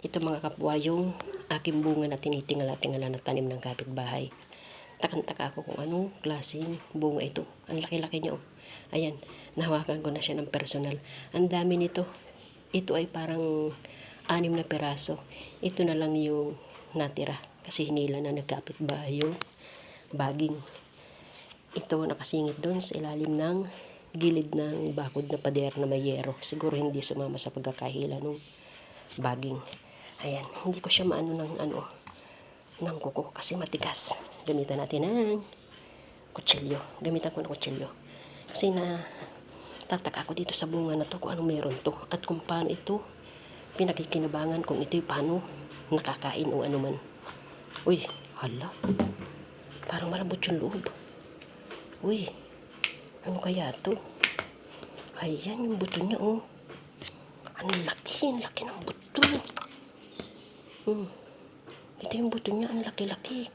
Ito mga kapwa yung aking bunga na tinitingala-tingala na tanim ng kapitbahay. Takang-taka ako kung anong klaseng bunga ito. Ang laki-laki niya. Oh. Ayan, nahawakan ko na siya ng personal. Ang dami nito. Ito ay parang 6 na piraso. Ito na lang yung natira. Kasi hinila na nagkapitbahay yung baging. Ito nakasingit doon sa ilalim ng gilid ng bakod na pader na may yero. Siguro hindi sumama sa pagkakahila ng baging. Ayan, hindi ko siya maano ng kuko kasi matigas. Gamitan natin ng kutsilyo. Gamitan ko ng kutsilyo. Kasi na tataka ako dito sa bunga na to kung ano meron to at kung paano ito pinakikinabangan, kung ito paano nakakain o ano man. Uy, hala. Parang malambot yung loob. Uy, ano kaya to? Ayan yung buto niya, oh. Ang laki ng buto. Ito yung buto niya, ang laki-laki.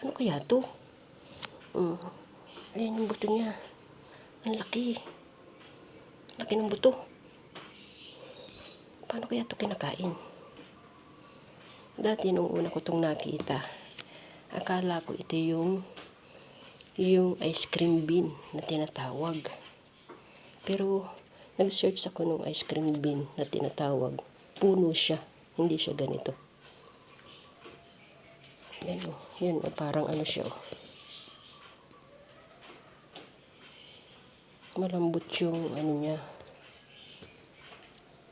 Ano kaya to? Ayan yung buto niya. Ang laki. Laki ng buto. Paano kaya to kinakain? Dati nung una ko itong nakita, akala ko ito yung ice cream bean na tinatawag. Pero nag-search ako ng ice cream bean na tinatawag. Puno siya. Hindi siya ganito. Yan o, parang ano siya o. Malambot yung ano niya.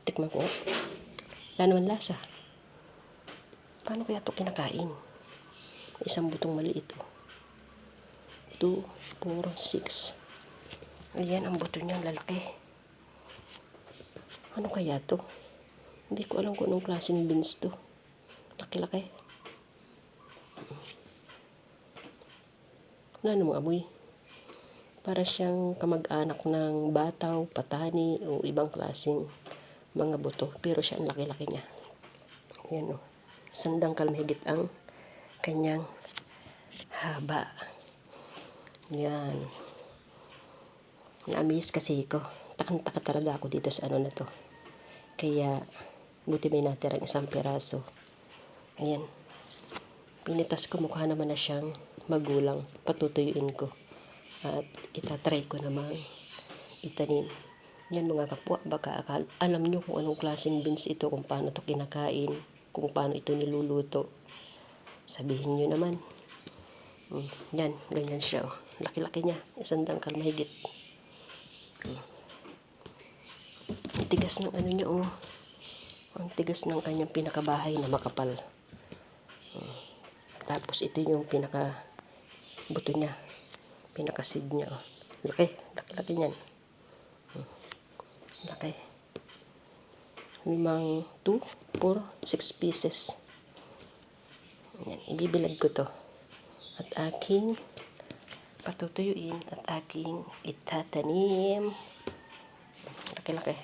Tikman ko. Wala naman lasa. Paano kaya ito kinakain? Isang butong maliit o. 2, 4, 6. Ayan ang buto niya, lalaki. Ano kaya to? Hindi ko alam kung anong klaseng beans to. Laki-laki. Wala namang amoy. Para siyang kamag-anak ng bataw, patani, o ibang klaseng mga buto. Pero siya ang laki-laki niya. Ayan o. Sandangkal mahigit ang kanyang haba. Yan. Na-amaze kasi ko. Takang-taka talaga ako dito sa ano na to. Kaya, buti may natirang isang piraso. Ayan. Pinitas ko, mukha naman na siyang magulang. Patutuyuin ko. At itatry ko namang itanim. Yan mga kapwa, baka alam nyo kung anong klaseng beans ito, kung paano ito kinakain, kung paano ito niluluto. Sabihin nyo naman. Yan, ganyan siya. Oh. Laki-laki niya. Isang dangkal mahigit. Ang tigas ng ano niya, oh. Ang tigas ng kanyang pinakabahay na makapal. Tapos ito yung buto niya. Pinakasid niya, oh. Laki. Laki-laki niyan. Laki. 5, 2, 4, 6 pieces. Yan, ibibilad ko to. At aking patutuyuin at aking itatanim. Laki-laki.